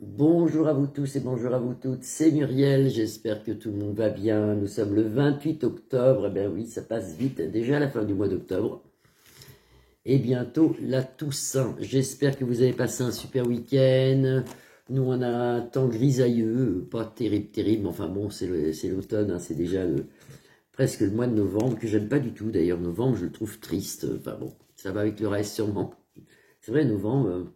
Bonjour à vous tous et bonjour à vous toutes, c'est Muriel, j'espère que tout le monde va bien. Nous sommes le 28 octobre, eh bien oui, ça passe vite, déjà à la fin du mois d'octobre. Et bientôt la Toussaint. J'espère que vous avez passé un super week-end. Nous, on a un temps grisailleux, pas terrible, enfin bon, c'est l'automne, hein, c'est déjà presque le mois de novembre, que j'aime pas du tout d'ailleurs. Novembre, je le trouve triste, enfin bon, ça va avec le reste sûrement. C'est vrai, novembre,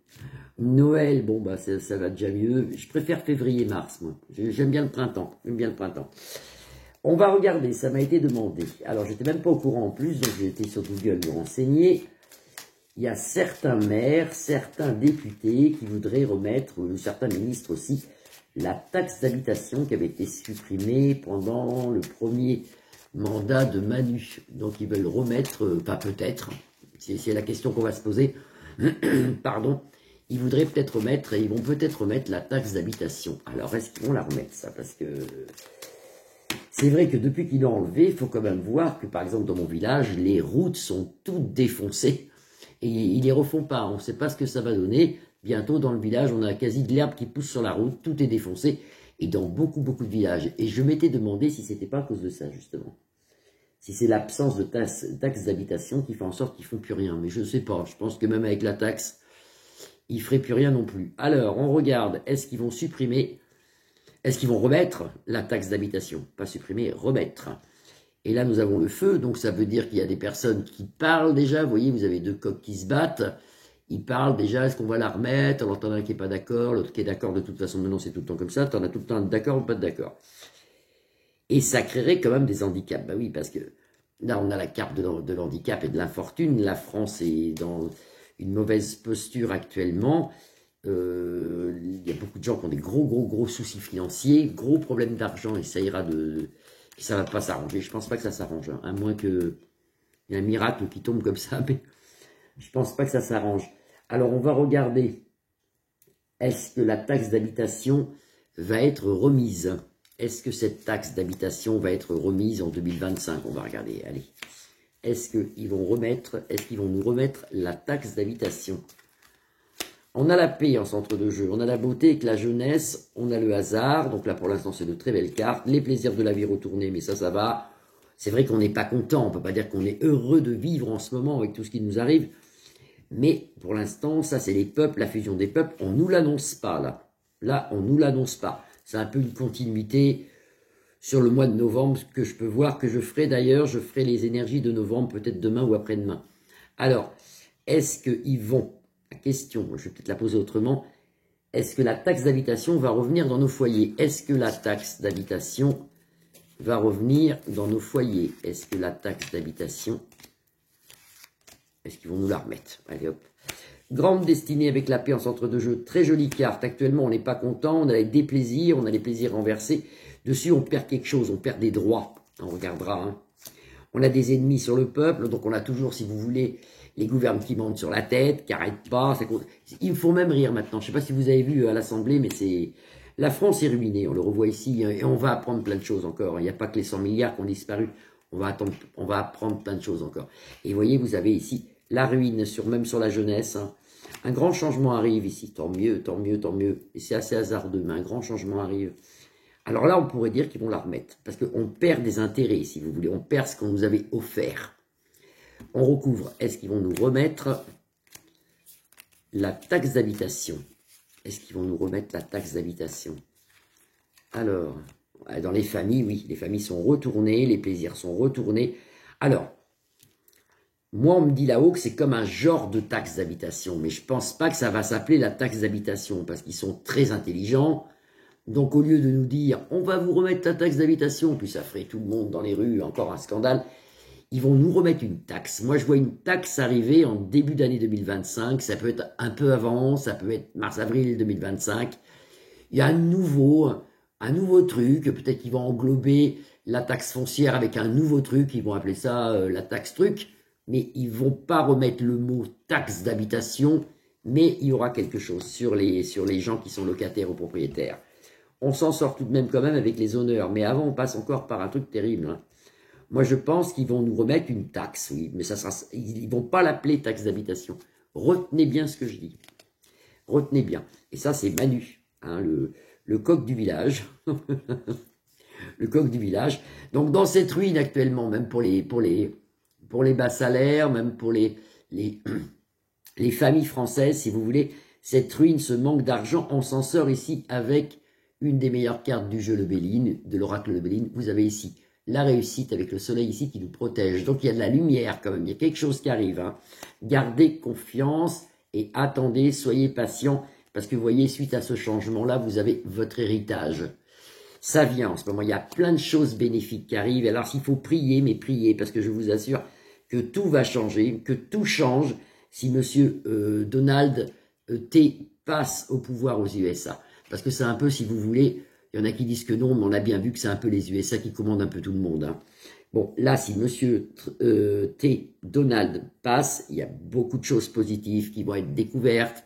Noël, bon, bah ça va déjà mieux. Je préfère février-mars, moi. J'aime bien le printemps, On va regarder, ça m'a été demandé. Alors, j'étais même pas au courant en plus, donc j'ai été sur Google me renseigner. Il y a certains maires, certains députés qui voudraient remettre, ou certains ministres aussi, la taxe d'habitation qui avait été supprimée pendant le premier mandat de Manu. Donc, ils veulent remettre, pas peut-être, c'est la question qu'on va se poser, pardon, ils voudraient peut-être remettre, et ils vont peut-être remettre la taxe d'habitation. Alors, est-ce qu'ils vont la remettre, ça? Parce que c'est vrai que depuis qu'ils l'ont enlevé, il faut quand même voir que, par exemple, dans mon village, les routes sont toutes défoncées. Et ils les refont pas, on ne sait pas ce que ça va donner. Bientôt, dans le village, on a quasi de l'herbe qui pousse sur la route, tout est défoncé. Et dans beaucoup de villages. Et je m'étais demandé si c'était pas à cause de ça, justement. Si c'est l'absence de taxe d'habitation qui fait en sorte qu'ils font plus rien. Mais je ne sais pas, je pense que même avec la taxe, ils ne feraient plus rien non plus. Alors, on regarde, est-ce qu'ils vont supprimer, est-ce qu'ils vont remettre la taxe d'habitation? Pas supprimer, remettre. Et là, nous avons le feu, donc ça veut dire qu'il y a des personnes qui parlent déjà. Vous voyez, vous avez deux coqs qui se battent. Ils parlent déjà, est-ce qu'on va la remettre? Alors, t'en as un qui n'est pas d'accord, l'autre qui est d'accord de toute façon. Maintenant, c'est tout le temps comme ça. T'en as tout le temps d'accord ou pas d'accord. Et ça créerait quand même des handicaps. Bah oui, parce que là, on a la carte de l'handicap et de l'infortune. La France est dans une mauvaise posture actuellement. Il y a beaucoup de gens qui ont des gros soucis financiers, gros problèmes d'argent, et ça ira ça va pas s'arranger. Je pense pas que ça s'arrange, hein, à moins qu'il y ait un miracle qui tombe comme ça, mais je pense pas que ça s'arrange. Alors, on va regarder, est-ce que la taxe d'habitation va être remise? Est-ce que cette taxe d'habitation va être remise en 2025? On va regarder, allez. Est-ce qu'ils vont nous remettre la taxe d'habitation? On a la paix en centre de jeu, on a la beauté avec la jeunesse, on a le hasard, donc là pour l'instant c'est de très belles cartes, les plaisirs de la vie retournés, mais ça va. C'est vrai qu'on n'est pas content, on ne peut pas dire qu'on est heureux de vivre en ce moment avec tout ce qui nous arrive, mais pour l'instant, ça c'est les peuples, la fusion des peuples, on ne nous l'annonce pas là. Là, on ne nous l'annonce pas. C'est un peu une continuité sur le mois de novembre que je peux voir, que je ferai d'ailleurs, je ferai les énergies de novembre peut-être demain ou après-demain. Alors, est-ce qu'ils vont... La question, je vais peut-être la poser autrement. Est-ce que la taxe d'habitation va revenir dans nos foyers? Est-ce que la taxe d'habitation va revenir dans nos foyers? Est-ce que la taxe d'habitation... Est-ce qu'ils vont nous la remettre? Allez hop. Grande destinée avec la paix en centre de jeu. Très jolie carte. Actuellement, on n'est pas content. On a les déplaisirs. On a les plaisirs renversés. Dessus, on perd quelque chose. On perd des droits. On regardera. Hein. On a des ennemis sur le peuple. Donc, on a toujours, si vous voulez... les gouvernements qui montent sur la tête, qui n'arrêtent pas. Il me faut même rire maintenant. Je ne sais pas si vous avez vu à l'Assemblée, mais c'est... La France est ruinée, on le revoit ici, et on va apprendre plein de choses encore. Il n'y a pas que les 100 milliards qui ont disparu. On va apprendre plein de choses encore. Et vous voyez, vous avez ici la ruine, même sur la jeunesse. Hein. Un grand changement arrive ici. Tant mieux. Et c'est assez hasardeux, mais un grand changement arrive. Alors là, on pourrait dire qu'ils vont la remettre. Parce qu'on perd des intérêts, si vous voulez. On perd ce qu'on nous avait offert. On recouvre. Est-ce qu'ils vont nous remettre la taxe d'habitation? Est-ce qu'ils vont nous remettre la taxe d'habitation? Alors, dans les familles, oui, les familles sont retournées, les plaisirs sont retournés. Alors, moi, on me dit là-haut que c'est comme un genre de taxe d'habitation, mais je ne pense pas que ça va s'appeler la taxe d'habitation, parce qu'ils sont très intelligents. Donc, au lieu de nous dire, on va vous remettre la taxe d'habitation, puis ça ferait tout le monde dans les rues, encore un scandale, ils vont nous remettre une taxe. Moi, je vois une taxe arriver en début d'année 2025. Ça peut être un peu avant, ça peut être mars-avril 2025. Il y a un nouveau truc. Peut-être qu'ils vont englober la taxe foncière avec un nouveau truc. Ils vont appeler ça la taxe truc. Mais ils ne vont pas remettre le mot taxe d'habitation. Mais il y aura quelque chose sur les gens qui sont locataires ou propriétaires. On s'en sort tout de même quand même avec les honneurs. Mais avant, on passe encore par un truc terrible. Hein. Moi, je pense qu'ils vont nous remettre une taxe, oui, mais ils ne vont pas l'appeler taxe d'habitation. Retenez bien ce que je dis. Retenez bien. Et ça, c'est Manu. hein, le coq du village. Le coq du village. Donc dans cette ruine actuellement, même pour les bas salaires, même pour les familles françaises, si vous voulez, cette ruine, ce manque d'argent, on s'en sort ici avec une des meilleures cartes du jeu Lebelline, de l'oracle Lebelline. Vous avez ici la réussite avec le soleil ici qui nous protège. Donc il y a de la lumière quand même, il y a quelque chose qui arrive. Hein. Gardez confiance et attendez, soyez patient, parce que vous voyez, suite à ce changement-là, vous avez votre héritage. Ça vient en ce moment, il y a plein de choses bénéfiques qui arrivent. Alors s'il faut prier, mais prier, parce que je vous assure que tout va changer, que tout change si monsieur Donald T passe au pouvoir aux USA. Parce que c'est un peu, si vous voulez, il y en a qui disent que non, mais on a bien vu que c'est un peu les USA qui commandent un peu tout le monde. Hein. Bon, là, si monsieur Donald passe, il y a beaucoup de choses positives qui vont être découvertes,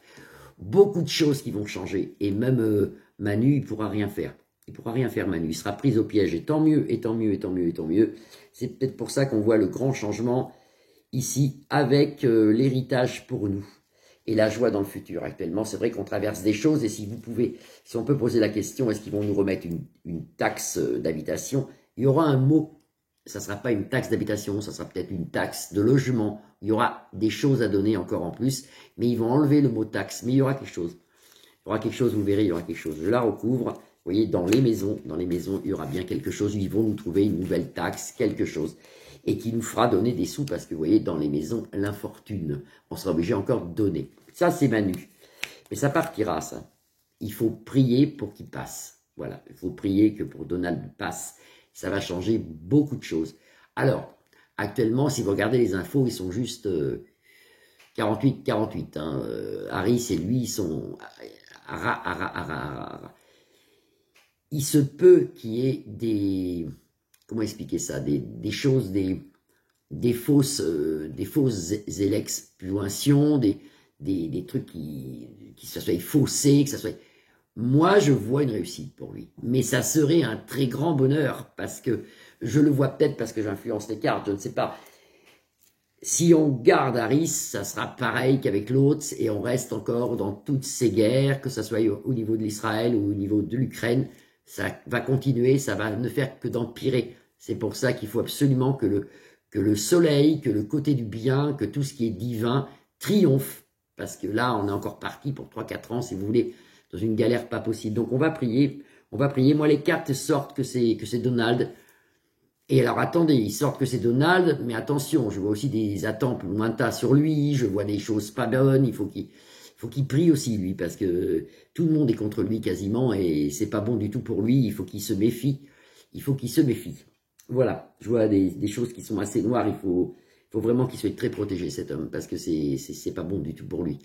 beaucoup de choses qui vont changer. Et même Manu, il ne pourra rien faire. Il ne pourra rien faire, Manu. Il sera pris au piège. Et tant mieux, et tant mieux, et tant mieux, et tant mieux. C'est peut-être pour ça qu'on voit le grand changement ici avec l'héritage pour nous. Et la joie dans le futur. Actuellement, c'est vrai qu'on traverse des choses. Et si vous pouvez, si on peut poser la question, est-ce qu'ils vont nous remettre une taxe d'habitation? Il y aura un mot. Ça ne sera pas une taxe d'habitation, ça sera peut-être une taxe de logement. Il y aura des choses à donner encore en plus. Mais ils vont enlever le mot taxe. Mais il y aura quelque chose. Il y aura quelque chose, vous verrez, il y aura quelque chose. Je la recouvre. Vous voyez, dans les maisons, il y aura bien quelque chose. Ils vont nous trouver une nouvelle taxe, quelque chose. Et qui nous fera donner des sous, parce que vous voyez, dans les maisons, l'infortune. On sera obligé encore de donner. Ça, c'est Manu. Mais ça partira, ça. Il faut prier pour qu'il passe. Voilà, il faut prier que pour Donald passe. Ça va changer beaucoup de choses. Alors, actuellement, si vous regardez les infos, ils sont juste 48-48. Hein. Harris et lui, ils sont... Il se peut qu'il y ait des... Comment expliquer ça? Des choses, des fausses élections, des trucs qui ça soit faussé, que ça soit... Moi, je vois une réussite pour lui. Mais ça serait un très grand bonheur, parce que je le vois peut-être parce que j'influence les cartes, je ne sais pas. Si on garde Harris, ça sera pareil qu'avec l'autre, et on reste encore dans toutes ces guerres, que ce soit au niveau de l'Israël ou au niveau de l'Ukraine, ça va continuer, ça va ne faire que d'empirer. C'est pour ça qu'il faut absolument que le soleil, que le côté du bien, que tout ce qui est divin triomphe. Parce que là, on est encore parti pour 3-4 ans, si vous voulez, dans une galère pas possible. Donc on va prier. Moi, les cartes sortent que c'est Donald. Et alors attendez, ils sortent que c'est Donald, mais attention, je vois aussi des attentes lointains sur lui, je vois des choses pas bonnes, il faut qu'il prie aussi lui, parce que tout le monde est contre lui quasiment, et c'est pas bon du tout pour lui, il faut qu'il se méfie, Voilà, je vois des choses qui sont assez noires, il faut vraiment qu'il soit très protégé cet homme, parce que c'est pas bon du tout pour lui.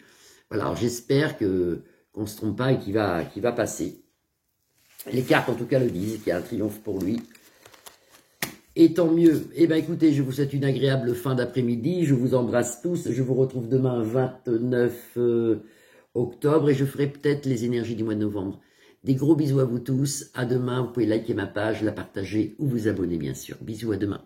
Voilà, alors j'espère qu'on ne se trompe pas et qu'il va passer. Les cartes en tout cas le disent, qu'il y a un triomphe pour lui. Et tant mieux. Eh bien, écoutez, je vous souhaite une agréable fin d'après-midi. Je vous embrasse tous. Je vous retrouve demain, 29 octobre. Et je ferai peut-être les énergies du mois de novembre. Des gros bisous à vous tous. À demain. Vous pouvez liker ma page, la partager ou vous abonner, bien sûr. Bisous, à demain.